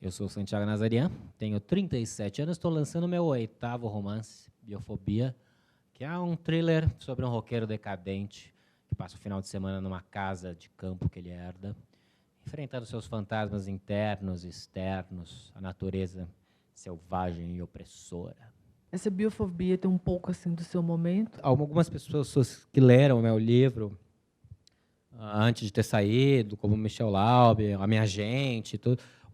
Eu sou Santiago Nazarian, tenho 37 anos, estou lançando meu 8º romance, Biofobia, que é um thriller sobre um roqueiro decadente que passa o final de semana numa casa de campo que ele herda, enfrentando seus fantasmas internos e externos, a natureza selvagem e opressora. Essa biofobia tem um pouco assim do seu momento? Algumas pessoas que leram o meu livro antes de ter saído, como Michel Laube, a minha agente,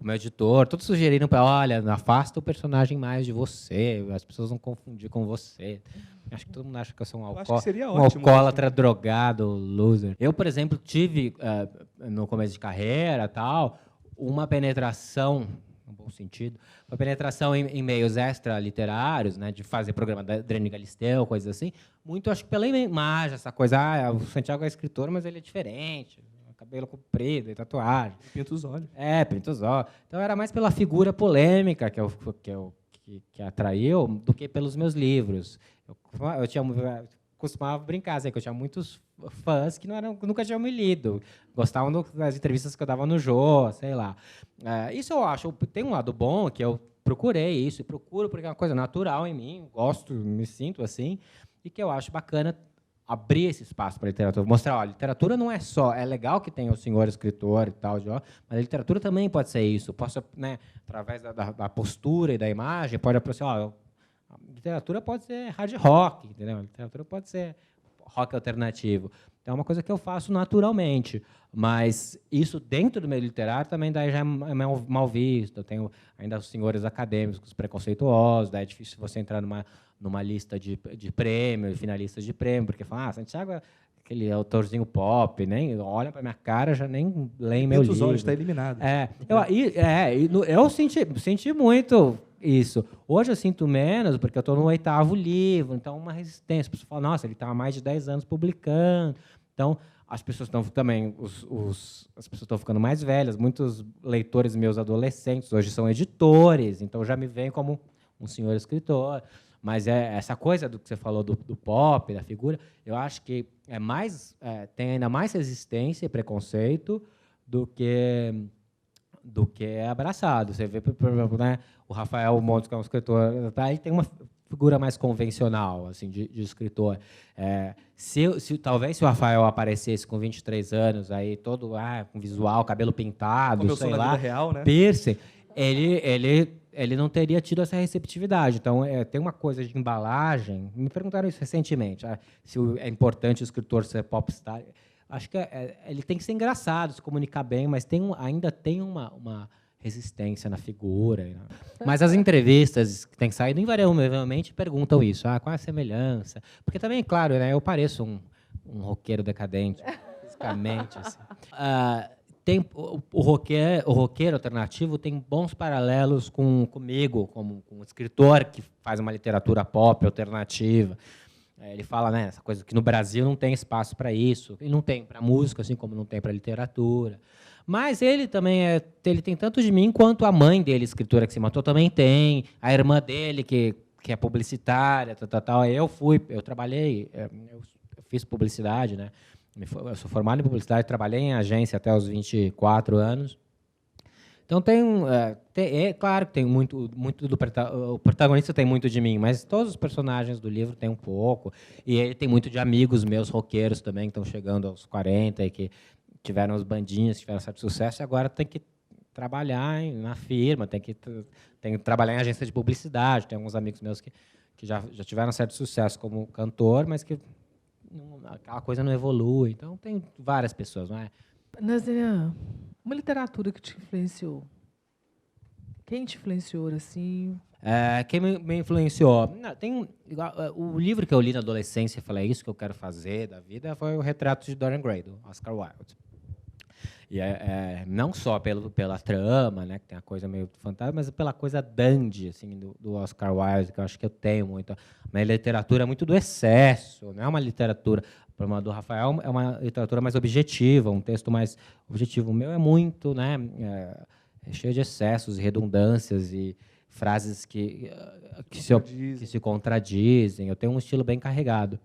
o meu editor, todos sugeriram para, olha, afasta o personagem mais de você, as pessoas vão confundir com você. Acho que todo mundo acha que eu sou um alcoólatra, drogado, loser. Eu, por exemplo, tive, no começo de carreira, tal, uma penetração, no bom sentido, uma penetração em meios extra-literários, né, de fazer programa da Adriane Galisteu, coisas assim, muito, acho que pela imagem, essa coisa, o Santiago é escritor, mas ele é diferente, cabelo comprido e tatuagem. Pinta os olhos. Pinta os olhos. Então, era mais pela figura polêmica que atraiu do que pelos meus livros. Eu costumava brincar, assim, que eu tinha muitos fãs que nunca tinham me lido. Gostavam das entrevistas que eu dava no Jô, sei lá. Isso eu acho, tem um lado bom, que eu procurei isso, e procuro, porque é uma coisa natural em mim, gosto, me sinto assim, e que eu acho bacana abrir esse espaço para a literatura, mostrar, a literatura não é só, é legal que tenha o senhor escritor e tal, mas a literatura também pode ser isso, posso, né, através da postura e da imagem, pode aproximar, a literatura pode ser hard rock, entendeu? A literatura pode ser rock alternativo. Então, é uma coisa que eu faço naturalmente, mas isso dentro do meio literário também daí já é mal visto. Eu tenho ainda os senhores acadêmicos preconceituosos, daí é difícil você entrar numa lista de prêmios, finalistas de prêmio, porque fala, Santiago é aquele autorzinho pop, nem olha para minha cara, já nem leem meu livro. Os olhos, está eliminado. Eu senti muito isso. Hoje eu sinto menos, porque eu estou no 8º livro, então uma resistência. As pessoas falam, nossa, ele está há mais de 10 anos publicando. Então, as pessoas estão também, as pessoas estão ficando mais velhas, muitos leitores meus adolescentes hoje são editores, então já me veem como um senhor escritor. Mas essa coisa do que você falou do pop, da figura, eu acho que tem ainda mais resistência e preconceito do que é abraçado. Você vê, por exemplo, né, o Rafael Montes, que é um escritor, ele tem uma figura mais convencional assim, de escritor. Talvez se o Rafael aparecesse com 23 anos, aí todo com visual, cabelo pintado, sei lá, real, né? piercing, ele não teria tido essa receptividade. Então, tem uma coisa de embalagem. Me perguntaram isso recentemente, se é importante o escritor ser popstar. Acho que ele tem que ser engraçado, se comunicar bem, mas ainda tem uma resistência na figura. Né? Mas as entrevistas que têm saído, invariavelmente, perguntam isso. Qual é a semelhança? Porque também, claro, né, eu pareço um roqueiro decadente, fisicamente. Assim. O roqueiro alternativo tem bons paralelos comigo, como um escritor que faz uma literatura pop alternativa. Ele fala, né, essa coisa que no Brasil não tem espaço para isso, e não tem para música, assim como não tem para literatura. Mas ele também ele tem tanto de mim quanto a mãe dele, escritora que se matou, também tem. A irmã dele, que é publicitária, tal. Eu trabalhei, eu fiz publicidade, né? Eu sou formado em publicidade, trabalhei em agência até os 24 anos. Então, claro que tem muito o protagonista tem muito de mim, mas todos os personagens do livro têm um pouco. E ele tem muito de amigos meus, roqueiros também, que estão chegando aos 40 e que tiveram as bandinhas, tiveram certo sucesso, e agora tem que trabalhar na firma, tem que trabalhar em agência de publicidade. Tem alguns amigos meus que já tiveram certo sucesso como cantor, mas que aquela coisa não evolui. Então, tem várias pessoas, não é? Nazarian, uma literatura que te influenciou? Quem te influenciou, assim? Quem me influenciou? O livro que eu li na adolescência e falei, isso que eu quero fazer da vida, foi o Retrato de Dorian Gray, do Oscar Wilde. E não só pela trama, né, que tem a coisa meio fantástica, mas pela coisa dandy assim, do Oscar Wilde, que eu acho que eu tenho muito. Uma literatura muito do excesso, não é uma literatura... A do Rafael é uma literatura mais objetiva, um texto mais objetivo. O meu é muito, né, cheio de excessos e redundâncias e frases que se contradizem. Eu tenho um estilo bem carregado.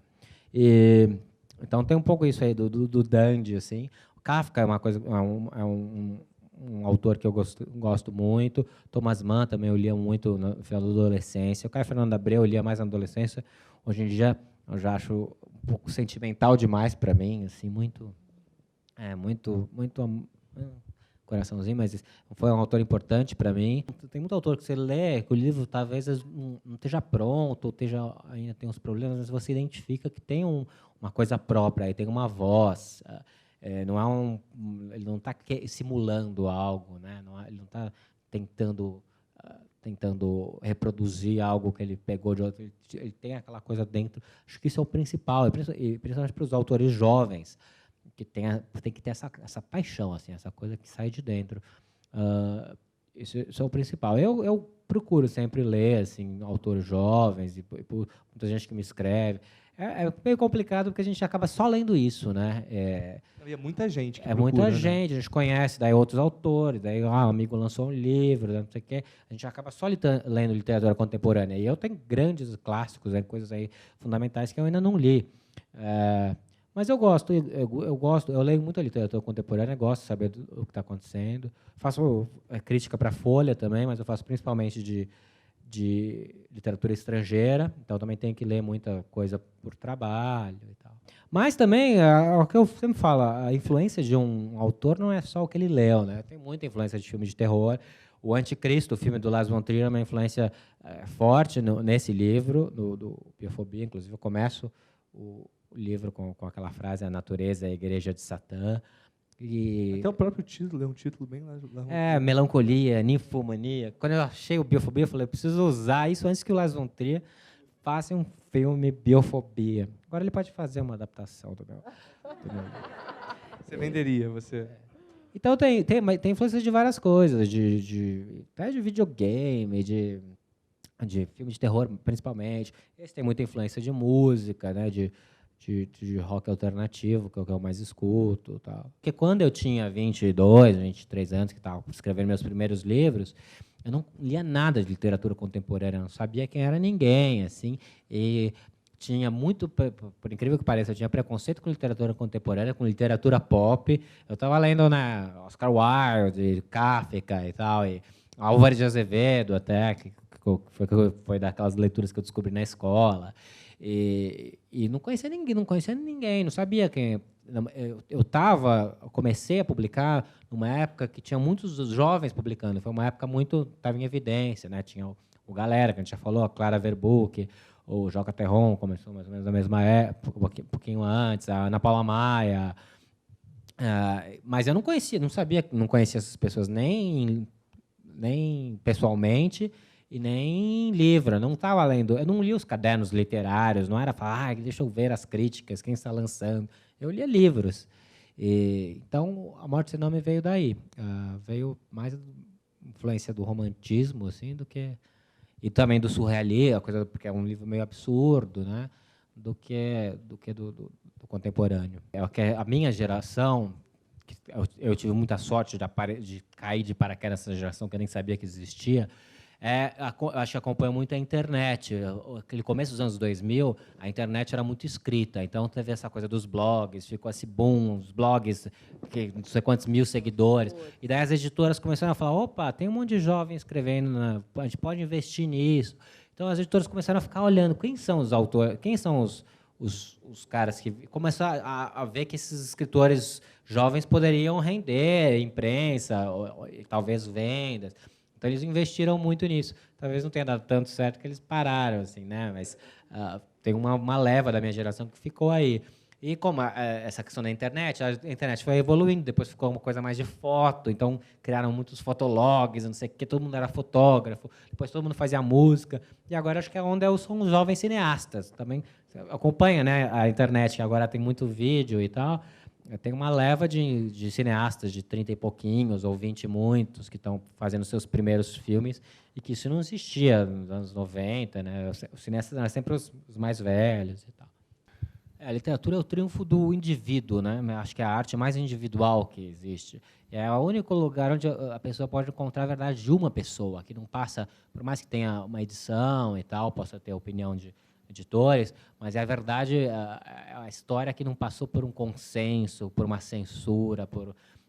Então tem um pouco isso aí do dandy, assim. O Kafka é uma coisa, um um autor que eu gosto muito. Thomas Mann também eu lia muito no final da adolescência. O Caio Fernando Abreu eu lia mais na adolescência. Hoje em dia eu já acho um pouco sentimental demais para mim, assim, muito coraçãozinho, mas foi um autor importante para mim. Tem muito autor que você lê, que o livro talvez não esteja pronto, ou ainda tem uns problemas, mas você identifica que tem uma coisa própria, aí tem uma voz. Não é ele não está simulando algo, né? Ele não está tentando reproduzir algo que ele pegou de outro. Ele tem aquela coisa dentro. Acho que isso é o principal, e principalmente para os autores jovens, que tem que ter essa paixão, assim, essa coisa que sai de dentro. Isso é o principal. Eu procuro sempre ler assim, autores jovens, e por muita gente que me escreve. É meio complicado, porque a gente acaba só lendo isso, né? E é muita gente que procura, muita né? gente, a gente conhece daí outros autores, daí um amigo lançou um livro, não sei o quê. A gente acaba só lendo literatura contemporânea. E eu tenho grandes clássicos, coisas aí fundamentais que eu ainda não li. Mas eu gosto, eu leio muita literatura contemporânea, gosto de saber o que está acontecendo. Faço crítica para a Folha também, mas eu faço principalmente de literatura estrangeira, então também tenho que ler muita coisa por trabalho e tal. Mas também, o que eu sempre falo, a influência de um autor não é só o que ele leu, né? Tem muita influência de filme de terror. O Anticristo, o filme do Lars von Trier, é uma influência forte nesse livro, do Biofobia. Inclusive, eu começo o livro com aquela frase: a natureza é a igreja de Satã. Até o próprio título é um título bem... melancolia, ninfomania. Quando eu achei o Biofobia, eu falei, eu preciso usar isso antes que o Lars von Trier faça um filme Biofobia. Agora ele pode fazer uma adaptação do meu. Você venderia, você... Então tem influência de várias coisas, até de videogame, de filme de terror, principalmente. Esse tem muita influência de música, né? De rock alternativo, que é o que eu mais escuto. Tal. Porque quando eu tinha 22, 23 anos, que estava escrevendo meus primeiros livros, eu não lia nada de literatura contemporânea, não sabia quem era ninguém, assim, e tinha muito, por incrível que pareça, eu tinha preconceito com literatura contemporânea, com literatura pop. Eu estava lendo Oscar Wilde, Kafka e tal, e Álvares de Azevedo até, que foi daquelas leituras que eu descobri na escola. E não conhecia ninguém, não sabia quem. Eu comecei a publicar numa época que tinha muitos jovens publicando. Foi uma época estava em evidência, né? Tinha o Galera, que a gente já falou, a Clara Verbuck, o Joca Terron começou mais ou menos na mesma época, um pouquinho antes, a Ana Paula Maia. Mas eu não conhecia essas pessoas nem pessoalmente, e nem livro, eu não estava lendo, eu não li os cadernos literários, não era falar, deixa eu ver as críticas, quem está lançando. Eu lia livros. Então, A Morte Sem Nome veio daí. Veio mais influência do romantismo, assim, e também do surrealismo, porque é um livro meio absurdo, né? Do que do contemporâneo. A minha geração, eu tive muita sorte de cair de paraquedas nessa geração que eu nem sabia que existia. Acho que acompanha muito a internet. Aquele começo dos anos 2000, a internet era muito escrita, então teve essa coisa dos blogs, ficou esse boom, os blogs, que não sei quantos mil seguidores. E daí as editoras começaram a falar, opa, tem um monte de jovens escrevendo, a gente pode investir nisso. Então as editoras começaram a ficar olhando quem são os autores, quem são os caras que começaram a ver que esses escritores jovens poderiam render imprensa, ou talvez vendas. Então, eles investiram muito nisso. Talvez não tenha dado tanto certo que eles pararam, assim, né? Mas tem uma leva da minha geração que ficou aí. E como essa questão da internet, a internet foi evoluindo, depois ficou uma coisa mais de foto, então criaram muitos fotologs, não sei o quê, todo mundo era fotógrafo, depois todo mundo fazia música, e agora acho que são os jovens cineastas. Também acompanha, né, a internet, que agora tem muito vídeo e tal. Tem uma leva de cineastas de 30 e pouquinhos, ou 20 e muitos, que estão fazendo seus primeiros filmes, e que isso não existia nos anos 90, né? Os cineastas eram sempre os mais velhos e tal. A literatura é o triunfo do indivíduo, né? Acho que é a arte mais individual que existe. É o único lugar onde a pessoa pode encontrar a verdade de uma pessoa, que não passa, por mais que tenha uma edição e tal, possa ter a opinião de editores, mas é a verdade, a história que não passou por um consenso, por uma censura,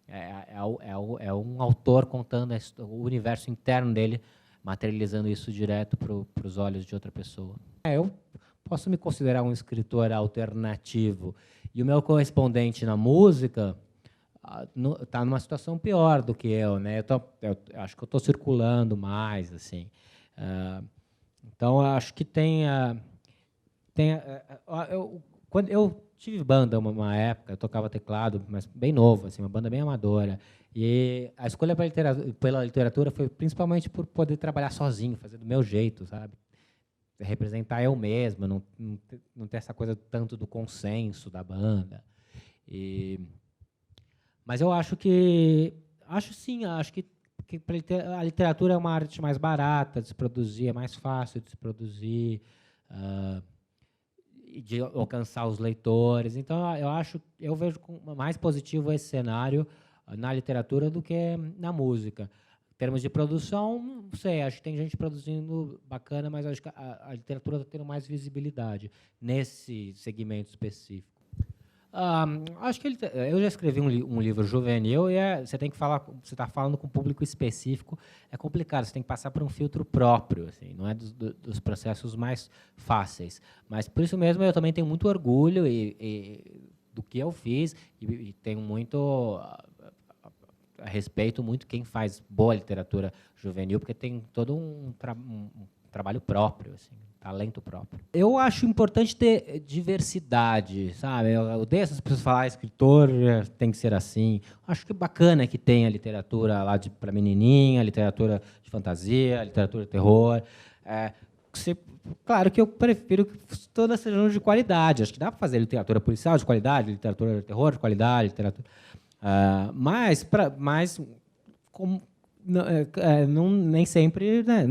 É um autor contando o universo interno dele, materializando isso direto para os olhos de outra pessoa. Eu posso me considerar um escritor alternativo. E o meu correspondente na música está numa situação pior do que eu, né? Eu acho que eu estou circulando mais, assim. Então, eu acho que quando eu tive banda uma época, eu tocava teclado, mas bem novo, assim, uma banda bem amadora. E a escolha pela literatura foi principalmente por poder trabalhar sozinho, fazer do meu jeito, sabe? Representar eu mesmo, não ter essa coisa tanto do consenso da banda. Mas eu acho que a literatura é uma arte mais barata de se produzir, é mais fácil de se produzir, de alcançar os leitores. Então, eu vejo mais positivo esse cenário na literatura do que na música. Em termos de produção, não sei, acho que tem gente produzindo bacana, mas acho que a literatura está tendo mais visibilidade nesse segmento específico. Acho que eu já escrevi um livro juvenil e você tem que falar, você está falando com um público específico, é complicado, você tem que passar por um filtro próprio, assim, não é dos processos mais fáceis. Mas por isso mesmo eu também tenho muito orgulho do que eu fiz e tenho muito respeito muito quem faz boa literatura juvenil, porque tem todo um trabalho próprio, assim, talento próprio. Eu acho importante ter diversidade, sabe? Eu odeio essas pessoas falar escritor tem que ser assim. Acho que é bacana que tenha literatura lá para menininha, literatura de fantasia, literatura de terror. Claro que eu prefiro que todas sejam de qualidade. Acho que dá para fazer literatura policial de qualidade, literatura de terror de qualidade, literatura... mas nem sempre, né,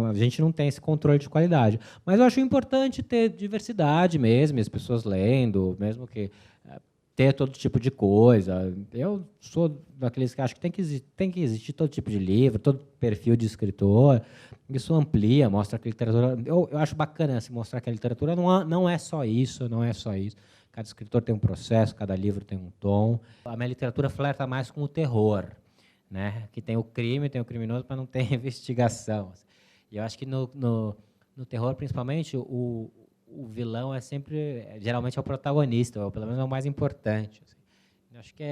a gente não tem esse controle de qualidade. Mas eu acho importante ter diversidade mesmo, as pessoas lendo, mesmo que ter todo tipo de coisa. Eu sou daqueles que acho que tem que existir todo tipo de livro, todo perfil de escritor. Isso amplia, mostra que a literatura... Eu acho bacana assim, mostrar que a literatura não é só isso, não é só isso. Cada escritor tem um processo, cada livro tem um tom. A minha literatura flerta mais com o terror, né? Que tem o crime, tem o criminoso, mas não tem investigação. E eu acho que no terror, principalmente, o vilão geralmente é o protagonista, ou pelo menos é o mais importante. Assim. Eu acho que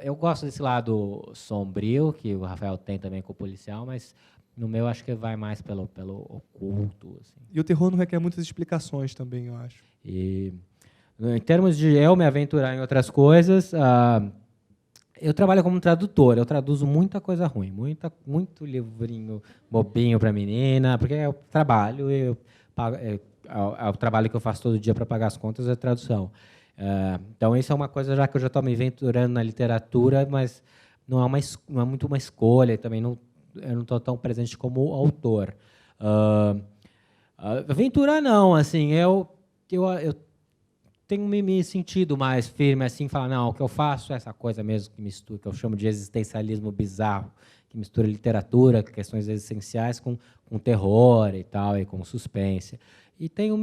eu gosto desse lado sombrio, que o Rafael tem também com o policial, mas no meu acho que vai mais pelo oculto. Assim. E o terror não requer muitas explicações também, eu acho. Em termos de eu me aventurar em outras coisas, eu trabalho como tradutor, eu traduzo muita coisa ruim, muito livrinho bobinho para menina, porque é o trabalho, é o trabalho que eu faço todo dia para pagar as contas, é a tradução. Então, isso é uma coisa já que eu já estou me aventurando na literatura, mas não é muito uma escolha, também eu não estou tão presente como autor. Aventurar não, assim, eu tenho me sentido mais firme, assim, falar, não, o que eu faço é essa coisa mesmo que mistura, que eu chamo de existencialismo bizarro, que mistura literatura, questões existenciais com terror e tal, e com suspense. E tenho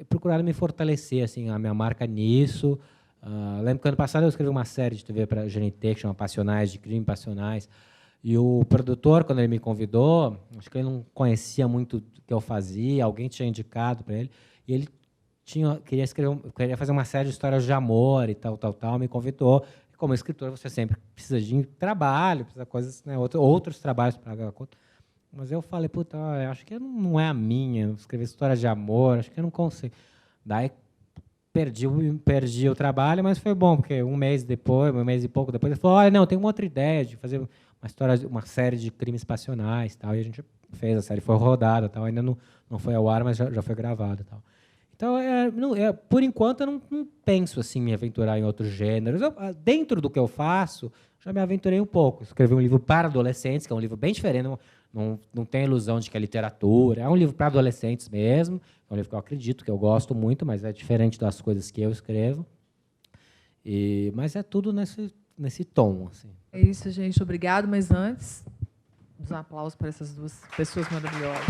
procurado me fortalecer, assim, a minha marca nisso. Lembro que ano passado eu escrevi uma série de TV para a GNT, que chama Passionais, de crime passionais, e o produtor, quando ele me convidou, acho que ele não conhecia muito o que eu fazia, alguém tinha indicado para ele, e ele queria fazer uma série de histórias de amor e tal, me convidou. Como escritor, você sempre precisa de trabalho, precisa de coisas, né, outros trabalhos para pagar a conta. Mas eu falei, puta, acho que não é a minha, escrever histórias de amor, acho que eu não consigo. Daí perdi o trabalho, mas foi bom, porque um mês e pouco depois, ele falou, olha, não, tem uma outra ideia de fazer uma série de crimes passionais, tal, e a gente fez, a série foi rodada, tal, ainda não foi ao ar, mas já foi gravada, tal. Então, por enquanto, eu não penso assim, me aventurar em outros gêneros. Dentro do que eu faço, já me aventurei um pouco. Escrevi um livro para adolescentes, que é um livro bem diferente, não tem ilusão de que é literatura. É um livro para adolescentes mesmo, é um livro que eu acredito, que eu gosto muito, mas é diferente das coisas que eu escrevo. Mas é tudo nesse tom. Assim. É isso, gente. Obrigado. Mas antes, um aplauso para essas duas pessoas maravilhosas.